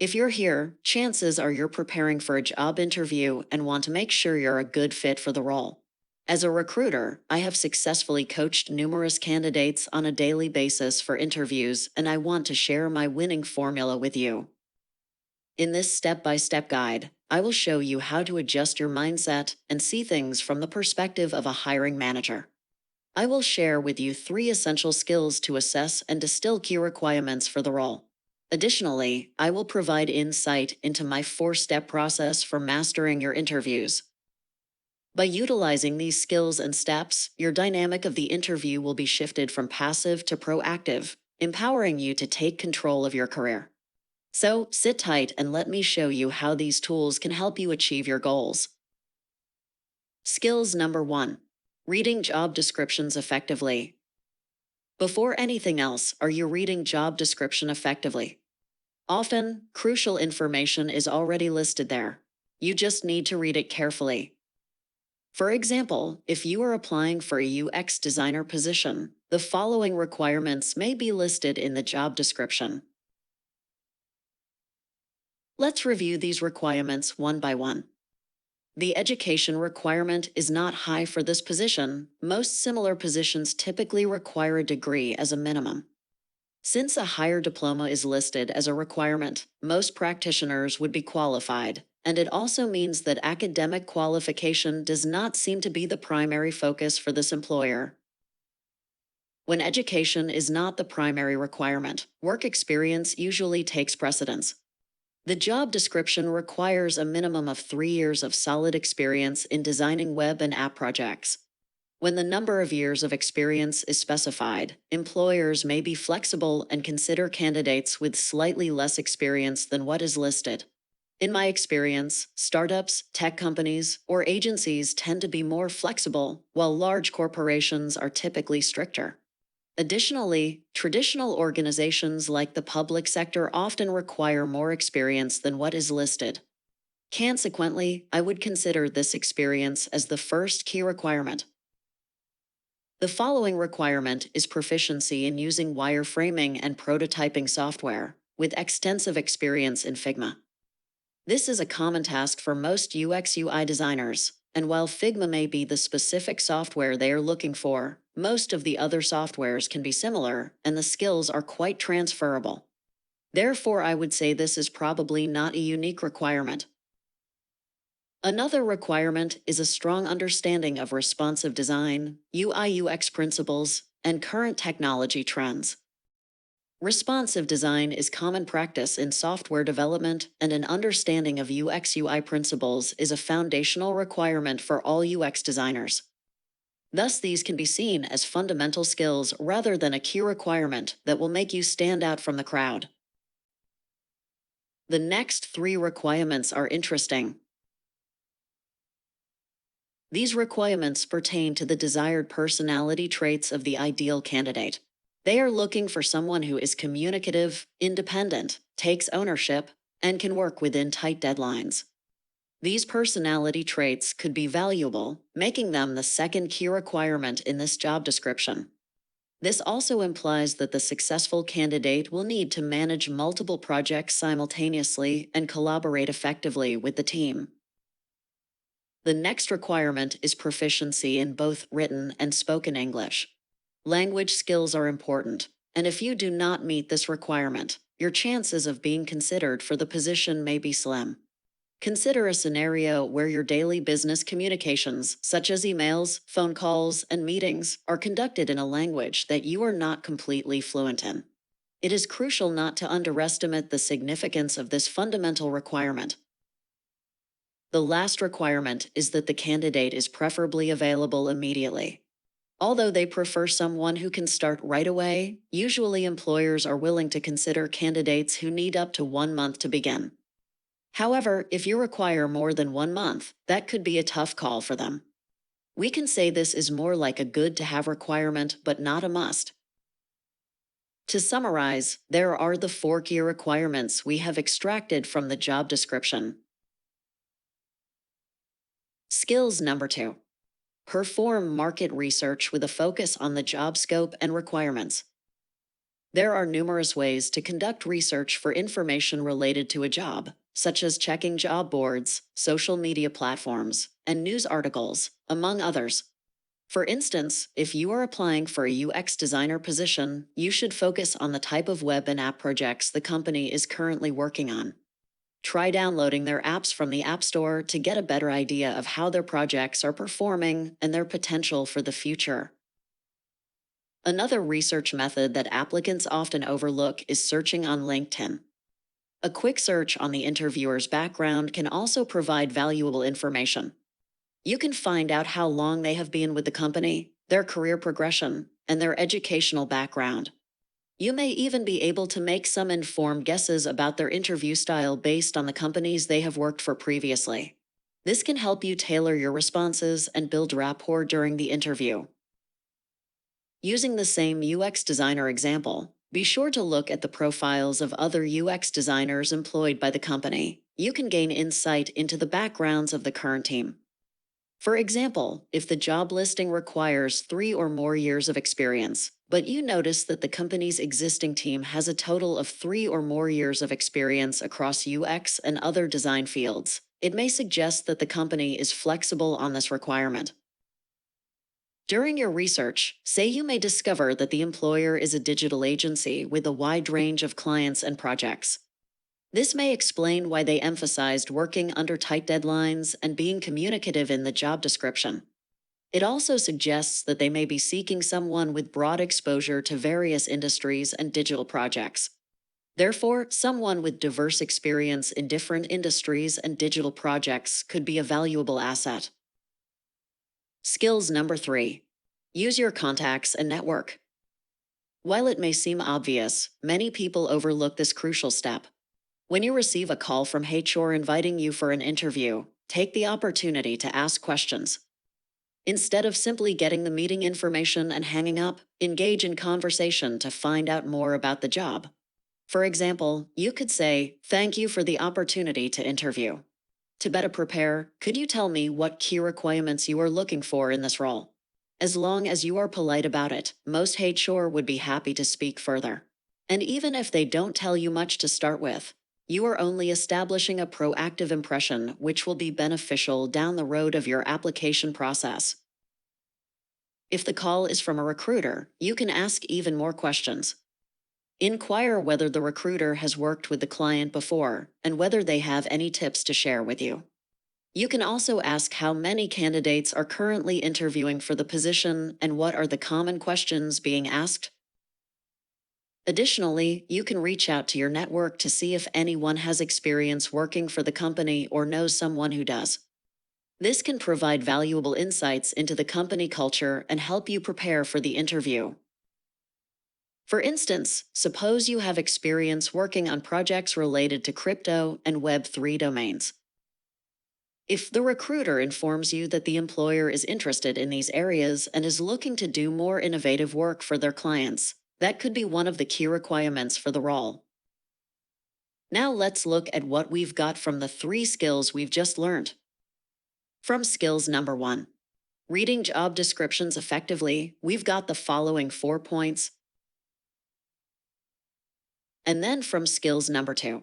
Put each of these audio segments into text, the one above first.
If you're here, chances are you're preparing for a job interview and want to make sure you're a good fit for the role. As a recruiter, I have successfully coached numerous candidates on a daily basis for interviews, and I want to share my winning formula with you. In this step by step guide, I will show you how to adjust your mindset and see things from the perspective of a hiring manager. I will share with you three essential skills to assess and distill key requirements for the role. Additionally, I will provide insight into my four-step process for mastering your interviews. By utilizing these skills and steps, your dynamic of the interview will be shifted from passive to proactive, empowering you to take control of your career. So, sit tight and let me show you how these tools can help you achieve your goals. Skills number one: reading job descriptions effectively. Before anything else, are you reading job description effectively? Often, crucial information is already listed there. You just need to read it carefully. For example, if you are applying for a UX designer position, the following requirements may be listed in the job description. Let's review these requirements one by one. The education requirement is not high for this position. Most similar positions typically require a degree as a minimum. Since a higher diploma is listed as a requirement, most practitioners would be qualified, and it also means that academic qualification does not seem to be the primary focus for this employer. When education is not the primary requirement, work experience usually takes precedence. The job description requires a minimum of 3 years of solid experience in designing web and app projects. When the number of years of experience is specified, employers may be flexible and consider candidates with slightly less experience than what is listed. In my experience, startups, tech companies, or agencies tend to be more flexible, while large corporations are typically stricter. Additionally, traditional organizations like the public sector often require more experience than what is listed. Consequently, I would consider this experience as the first key requirement. The following requirement is proficiency in using wireframing and prototyping software, with extensive experience in Figma. This is a common task for most UX/UI designers, and while Figma may be the specific software they are looking for, most of the other softwares can be similar, and the skills are quite transferable. Therefore, I would say this is probably not a unique requirement. Another requirement is a strong understanding of responsive design, UI/UX principles, and current technology trends. Responsive design is common practice in software development, and an understanding of UX/UI principles is a foundational requirement for all UX designers. Thus, these can be seen as fundamental skills rather than a key requirement that will make you stand out from the crowd. The next three requirements are interesting. These requirements pertain to the desired personality traits of the ideal candidate. They are looking for someone who is communicative, independent, takes ownership, and can work within tight deadlines. These personality traits could be valuable, making them the second key requirement in this job description. This also implies that the successful candidate will need to manage multiple projects simultaneously and collaborate effectively with the team. The next requirement is proficiency in both written and spoken English. Language skills are important, and if you do not meet this requirement, your chances of being considered for the position may be slim. Consider a scenario where your daily business communications, such as emails, phone calls, and meetings, are conducted in a language that you are not completely fluent in. It is crucial not to underestimate the significance of this fundamental requirement. The last requirement is that the candidate is preferably available immediately. Although they prefer someone who can start right away, usually employers are willing to consider candidates who need up to 1 month to begin. However, if you require more than 1 month, that could be a tough call for them. We can say this is more like a good to have requirement, but not a must. To summarize, there are the four key requirements we have extracted from the job description. Skills number 2. Perform market research with a focus on the job scope and requirements. There are numerous ways to conduct research for information related to a job, such as checking job boards, social media platforms, and news articles, among others. For instance, if you are applying for a UX designer position, you should focus on the type of web and app projects the company is currently working on. Try downloading their apps from the App Store to get a better idea of how their projects are performing and their potential for the future. Another research method that applicants often overlook is searching on LinkedIn. A quick search on the interviewer's background can also provide valuable information. You can find out how long they have been with the company, their career progression, and their educational background. You may even be able to make some informed guesses about their interview style based on the companies they have worked for previously. This can help you tailor your responses and build rapport during the interview. Using the same UX designer example, be sure to look at the profiles of other UX designers employed by the company. You can gain insight into the backgrounds of the current team. For example, if the job listing requires 3 or more years of experience, but you notice that the company's existing team has a total of 3 or more years of experience across UX and other design fields, it may suggest that the company is flexible on this requirement. During your research, say you may discover that the employer is a digital agency with a wide range of clients and projects. This may explain why they emphasized working under tight deadlines and being communicative in the job description. It also suggests that they may be seeking someone with broad exposure to various industries and digital projects. Therefore, someone with diverse experience in different industries and digital projects could be a valuable asset. Skills number 3. Use your contacts and network. While it may seem obvious, many people overlook this crucial step. When you receive a call from HR inviting you for an interview, take the opportunity to ask questions. Instead of simply getting the meeting information and hanging up, engage in conversation to find out more about the job. For example, you could say, "Thank you for the opportunity to interview. To better prepare, could you tell me what key requirements you are looking for in this role?" As long as you are polite about it, most HR would be happy to speak further. And even if they don't tell you much to start with, you are only establishing a proactive impression which will be beneficial down the road of your application process. If the call is from a recruiter, you can ask even more questions. Inquire whether the recruiter has worked with the client before and whether they have any tips to share with you. You can also ask how many candidates are currently interviewing for the position and what are the common questions being asked. Additionally, you can reach out to your network to see if anyone has experience working for the company or knows someone who does. This can provide valuable insights into the company culture and help you prepare for the interview. For instance, suppose you have experience working on projects related to crypto and Web3 domains. If the recruiter informs you that the employer is interested in these areas and is looking to do more innovative work for their clients, that could be one of the key requirements for the role. Now let's look at what we've got from the 3 skills we've just learned. From skills number 1, reading job descriptions effectively, we've got the following 4 points. And then from skills number 2,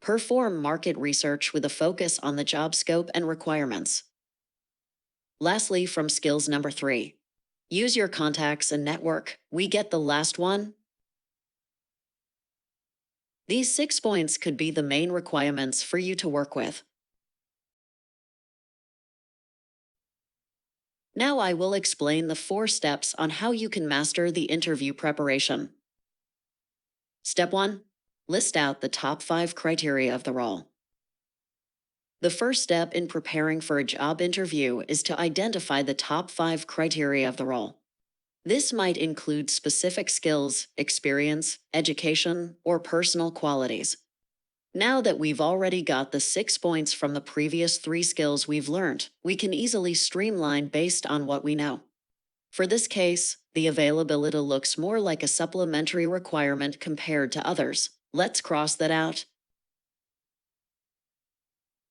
perform market research with a focus on the job scope and requirements. Lastly, from skills number 3, use your contacts and network. We get the last one. These 6 points could be the main requirements for you to work with. Now I will explain the 4 steps on how you can master the interview preparation. Step 1. List out the top 5 criteria of the role. The first step in preparing for a job interview is to identify the top 5 criteria of the role. This might include specific skills, experience, education, or personal qualities. Now that we've already got the 6 points from the previous 3 skills we've learned, we can easily streamline based on what we know. For this case, the availability looks more like a supplementary requirement compared to others. Let's cross that out.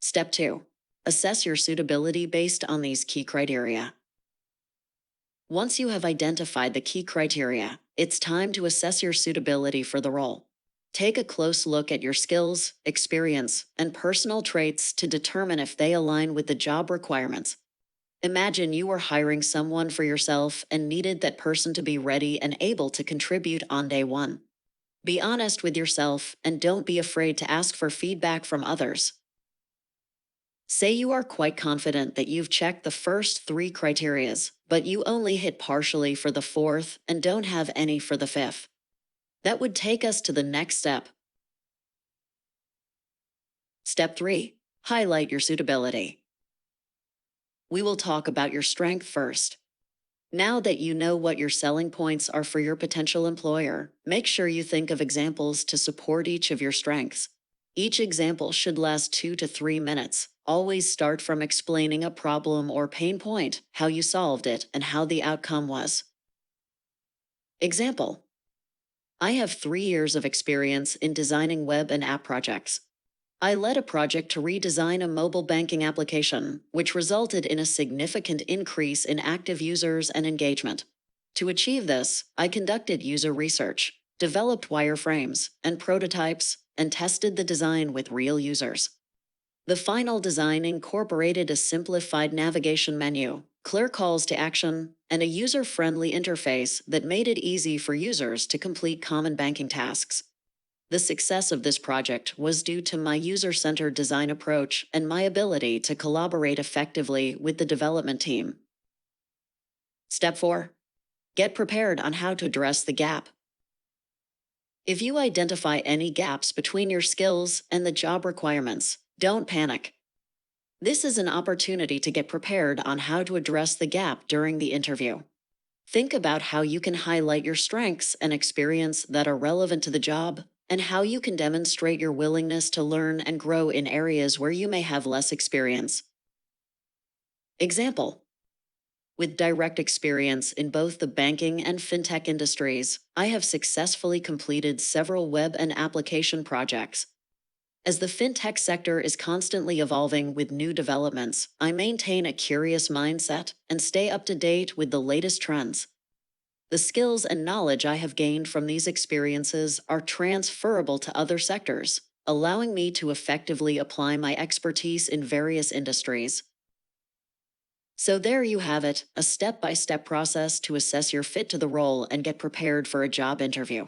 Step 2. Assess your suitability based on these key criteria. Once you have identified the key criteria, it's time to assess your suitability for the role. Take a close look at your skills, experience, and personal traits to determine if they align with the job requirements. Imagine you were hiring someone for yourself and needed that person to be ready and able to contribute on day one. Be honest with yourself and don't be afraid to ask for feedback from others. Say you are quite confident that you've checked the first three criterias, but you only hit partially for the fourth and don't have any for the fifth. That would take us to the next step. Step 3. Highlight your suitability. We will talk about your strength first. Now that you know what your selling points are for your potential employer, make sure you think of examples to support each of your strengths. Each example should last 2 to 3 minutes. Always start from explaining a problem or pain point, how you solved it, and how the outcome was. Example: I have 3 years of experience in designing web and app projects. I led a project to redesign a mobile banking application, which resulted in a significant increase in active users and engagement. To achieve this, I conducted user research, developed wireframes and prototypes, and tested the design with real users. The final design incorporated a simplified navigation menu, clear calls to action, and a user-friendly interface that made it easy for users to complete common banking tasks. The success of this project was due to my user-centered design approach and my ability to collaborate effectively with the development team. Step 4. Get prepared on how to address the gap. If you identify any gaps between your skills and the job requirements, don't panic. This is an opportunity to get prepared on how to address the gap during the interview. Think about how you can highlight your strengths and experience that are relevant to the job, and how you can demonstrate your willingness to learn and grow in areas where you may have less experience. Example: with direct experience in both the banking and fintech industries, I have successfully completed several web and application projects. As the fintech sector is constantly evolving with new developments, I maintain a curious mindset and stay up to date with the latest trends. The skills and knowledge I have gained from these experiences are transferable to other sectors, allowing me to effectively apply my expertise in various industries. So there you have it, a step-by-step process to assess your fit to the role and get prepared for a job interview.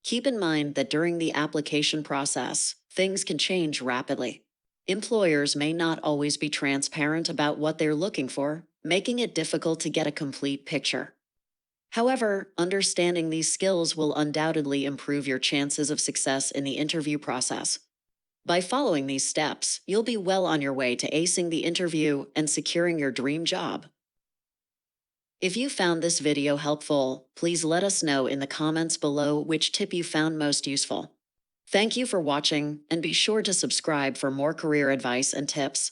Keep in mind that during the application process, things can change rapidly. Employers may not always be transparent about what they're looking for, making it difficult to get a complete picture. However, understanding these skills will undoubtedly improve your chances of success in the interview process. By following these steps, you'll be well on your way to acing the interview and securing your dream job. If you found this video helpful, please let us know in the comments below which tip you found most useful. Thank you for watching, and be sure to subscribe for more career advice and tips.